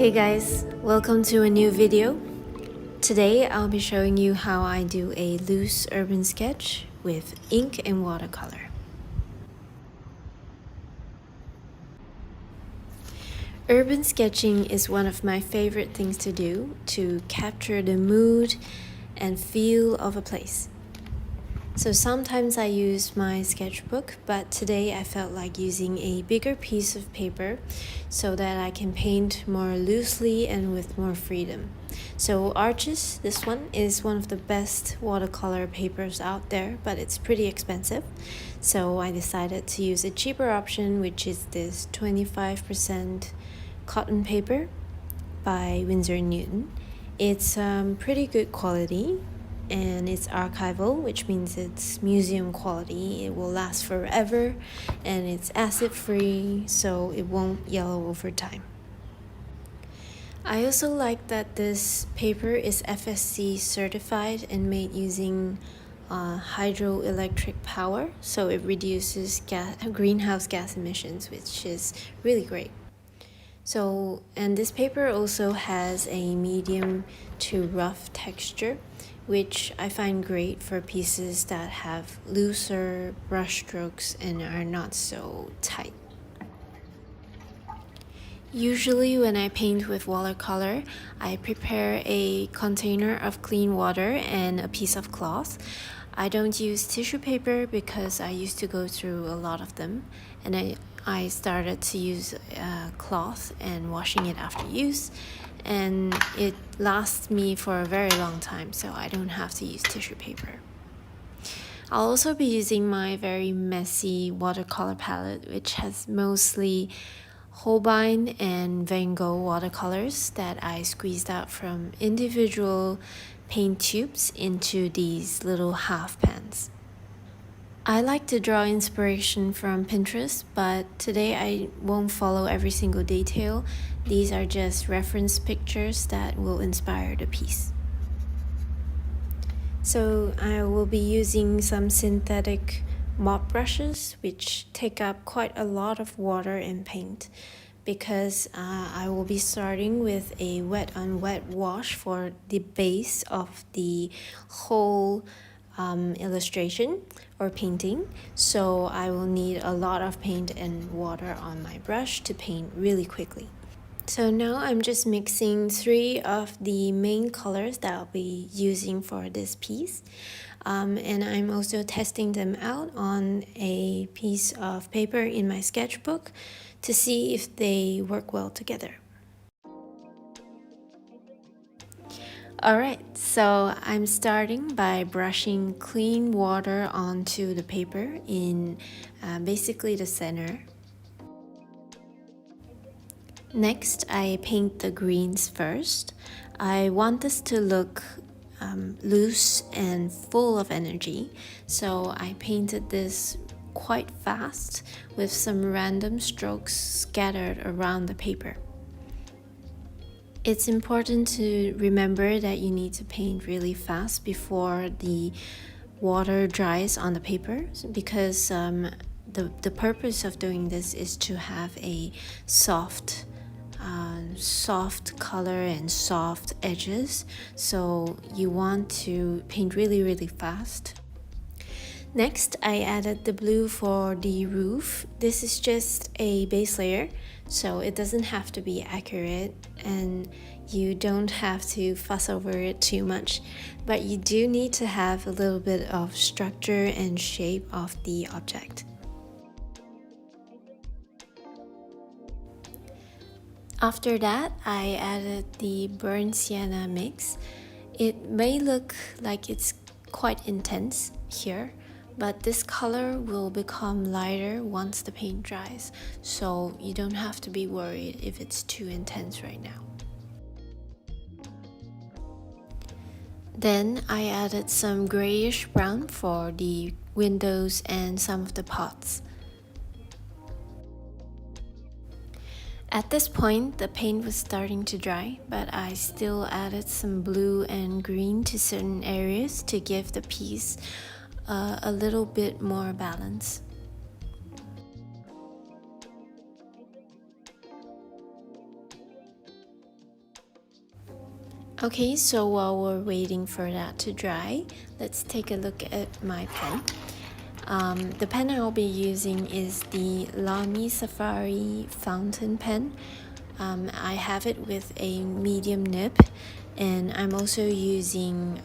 Hey guys, welcome to a new video. Today I'll be showing you how I do a loose urban sketch with ink and watercolor. Urban sketching is one of my favorite things to do to capture the mood and feel of a place. So sometimes I use my sketchbook, but today I felt like using a bigger piece of paper so that I can paint more loosely and with more freedom. So Arches, this one, is one of the best watercolor papers out there, but it's pretty expensive. So I decided to use a cheaper option, which is this 25% cotton paper by Winsor & Newton. It's pretty good quality. And it's archival, which means it's museum quality. It will last forever, and it's acid free, so it won't yellow over time. I also like that this paper is FSC certified and made using hydroelectric power, so it reduces greenhouse gas emissions, which is really great. So, and this paper also has a medium to rough texture, which I find great for pieces that have looser brush strokes and are not so tight. Usually when I paint with watercolor, I prepare a container of clean water and a piece of cloth. I don't use tissue paper because I used to go through a lot of them, and I started to use cloth and washing it after use, and it lasts me for a very long time, so I don't have to use tissue paper. I'll also be using my very messy watercolor palette, which has mostly Holbein and Van Gogh watercolors that I squeezed out from individual paint tubes into these little half pans. I like to draw inspiration from Pinterest, but today I won't follow every single detail. These are just reference pictures that will inspire the piece. So I will be using some synthetic mop brushes, which take up quite a lot of water and paint, because I will be starting with a wet on wet wash for the base of the whole illustration or painting. So I will need a lot of paint and water on my brush to paint really quickly. So now I'm just mixing 3 of the main colors that I'll be using for this piece. And I'm also testing them out on a piece of paper in my sketchbook to see if they work well together. Alright, so I'm starting by brushing clean water onto the paper in basically the center. Next, I paint the greens first. I want this to look loose and full of energy, so I painted this quite fast with some random strokes scattered around the paper. It's important to remember that you need to paint really fast before the water dries on the paper, because the purpose of doing this is to have a soft color and soft edges, so you want to paint really fast. Next, I added the blue for the roof. This is just a base layer, so it doesn't have to be accurate and you don't have to fuss over it too much, but you do need to have a little bit of structure and shape of the object. After that, I added the burnt sienna mix. It may look like it's quite intense here, but this color will become lighter once the paint dries, so you don't have to be worried if it's too intense right now. Then I added some grayish brown for the windows and some of the pots. At this point, the paint was starting to dry, but I still added some blue and green to certain areas to give the piece a little bit more balance. Okay, so while we're waiting for that to dry, let's take a look at my pen. The pen I'll be using is the Lamy Safari fountain pen. I have it with a medium nib, and I'm also using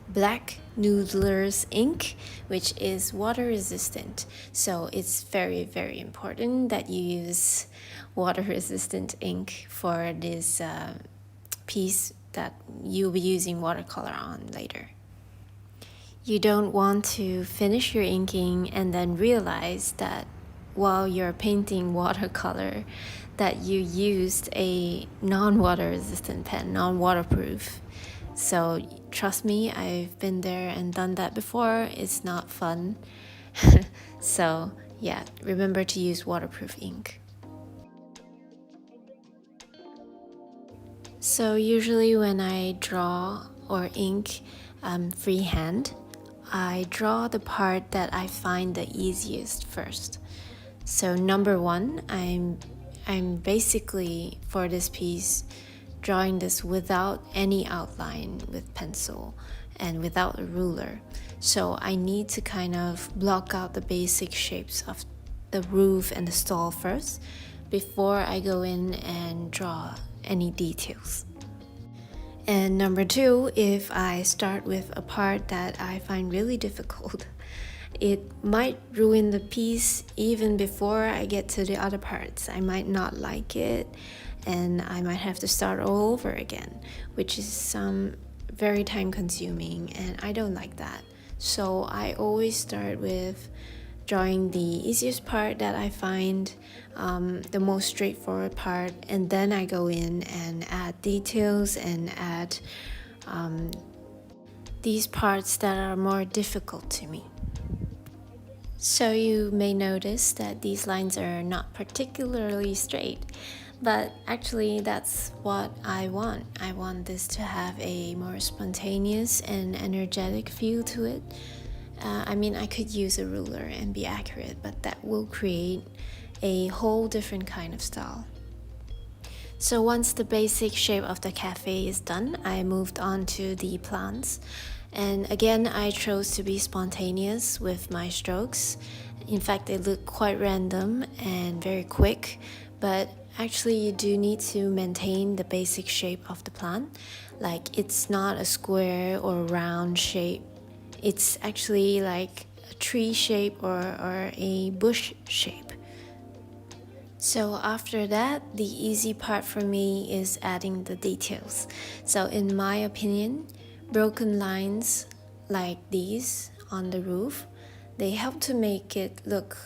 black noodler's ink, which is water resistant. So it's very, very important that you use water resistant ink for this piece that you'll be using watercolor on later. You don't want to finish your inking and then realize that while you're painting watercolor that you used a non-water resistant pen, non-waterproof. So trust me, I've been there and done that before. It's not fun. So yeah, remember to use waterproof ink. So usually when I draw or ink freehand, I draw the part that I find the easiest first. So number one, I'm basically for this piece drawing this without any outline with pencil and without a ruler. So I need to kind of block out the basic shapes of the roof and the stall first before I go in and draw any details. And number two, if I start with a part that I find really difficult, it might ruin the piece even before I get to the other parts. I might not like it and I might have to start all over again, which is very time consuming and I don't like that. So I always start with drawing the easiest part that I find, the most straightforward part, and then I go in and add details and add these parts that are more difficult to me. So you may notice that these lines are not particularly straight, but actually that's what I want. I want this to have a more spontaneous and energetic feel to it. I mean, I could use a ruler and be accurate, but that will create a whole different kind of style. So once the basic shape of the cafe is done, I moved on to the plants. And again, I chose to be spontaneous with my strokes. In fact, they look quite random and very quick, but actually you do need to maintain the basic shape of the plant. Like, it's not a square or round shape. It's actually like a tree shape or a bush shape. So after that, the easy part for me is adding the details. So in my opinion, broken lines like these on the roof, they help to make it look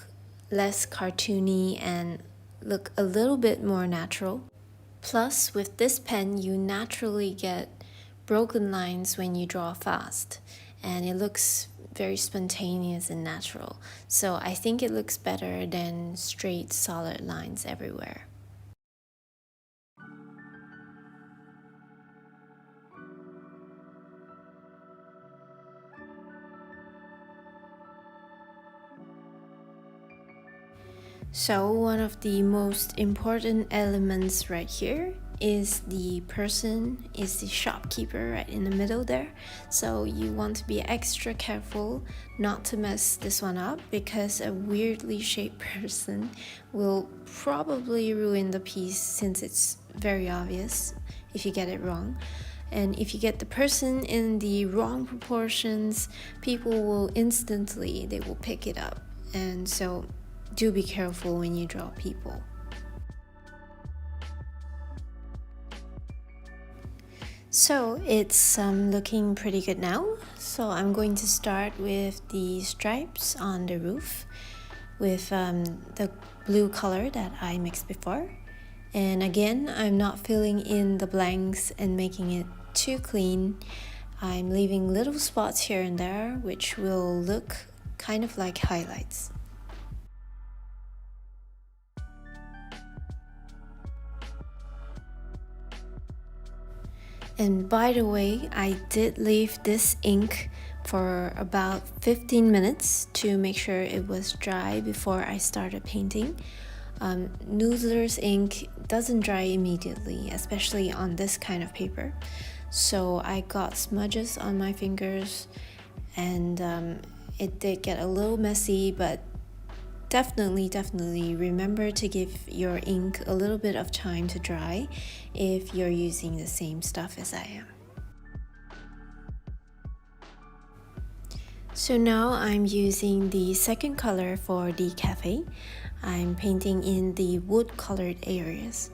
less cartoony and look a little bit more natural. Plus, with this pen, you naturally get broken lines when you draw fast, and it looks very spontaneous and natural. So I think it looks better than straight, solid lines everywhere. So one of the most important elements right here is the shopkeeper right in the middle there. So you want to be extra careful not to mess this one up, because a weirdly shaped person will probably ruin the piece, since it's very obvious if you get it wrong. And if you get the person in the wrong proportions, people will they will pick it up. And so do be careful when you draw people. So it's looking pretty good now. So I'm going to start with the stripes on the roof with the blue color that I mixed before. And again, I'm not filling in the blanks and making it too clean. I'm leaving little spots here and there, which will look kind of like highlights. And by the way, I did leave this ink for about 15 minutes to make sure it was dry before I started painting. Noodler's ink doesn't dry immediately, especially on this kind of paper. So I got smudges on my fingers, and it did get a little messy, but definitely remember to give your ink a little bit of time to dry if you're using the same stuff as I am. So now I'm using the second color for the Café. I'm painting in the wood colored areas.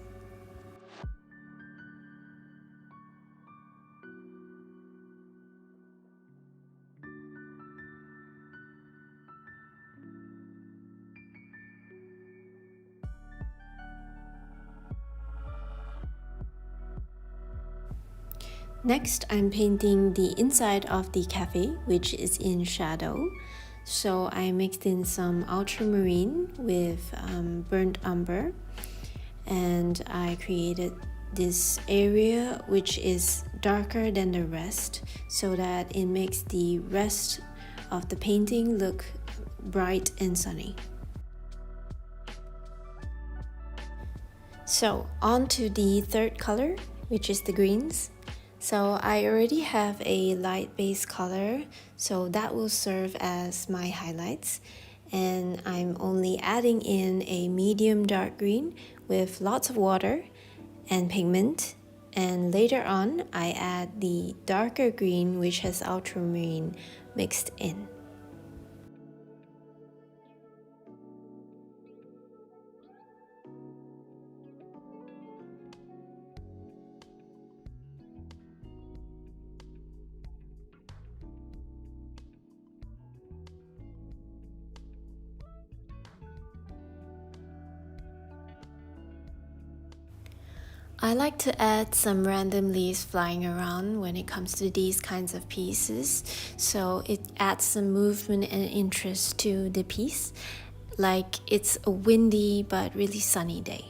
Next, I'm painting the inside of the cafe, which is in shadow. So I mixed in some ultramarine with burnt umber, and I created this area which is darker than the rest, so that it makes the rest of the painting look bright and sunny. So on to the third color, which is the greens. So I already have a light base color, so that will serve as my highlights. And I'm only adding in a medium dark green with lots of water and pigment. And later on, I add the darker green, which has ultramarine mixed in. I like to add some random leaves flying around when it comes to these kinds of pieces, so it adds some movement and interest to the piece, like it's a windy but really sunny day.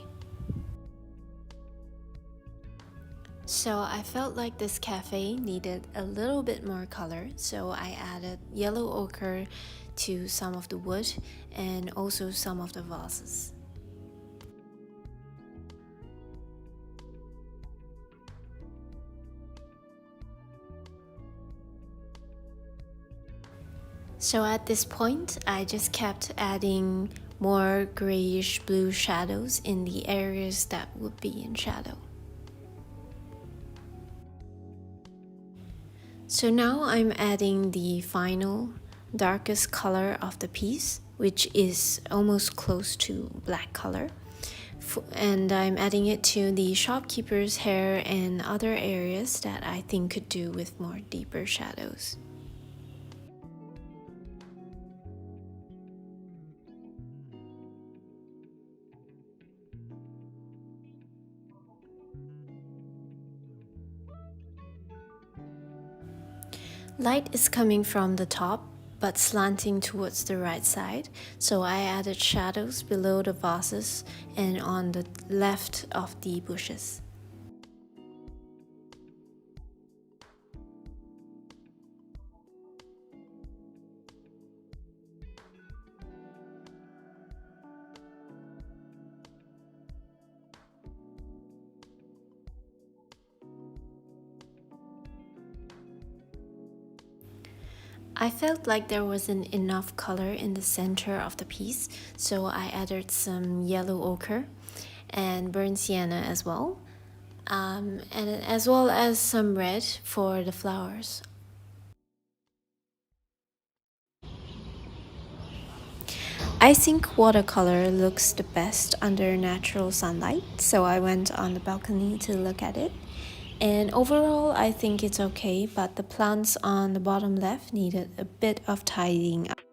So I felt like this cafe needed a little bit more color, so I added yellow ochre to some of the wood and also some of the vases. So at this point, I just kept adding more grayish blue shadows in the areas that would be in shadow. So now I'm adding the final darkest color of the piece, which is almost close to black color. And I'm adding it to the shopkeeper's hair and other areas that I think could do with more deeper shadows. Light is coming from the top, but slanting towards the right side, so I added shadows below the vases and on the left of the bushes. I felt like there wasn't enough color in the center of the piece, so I added some yellow ochre and burnt sienna as well, and as well as some red for the flowers. I think watercolor looks the best under natural sunlight, so I went on the balcony to look at it. And overall, I think it's okay, but the plants on the bottom left needed a bit of tidying up.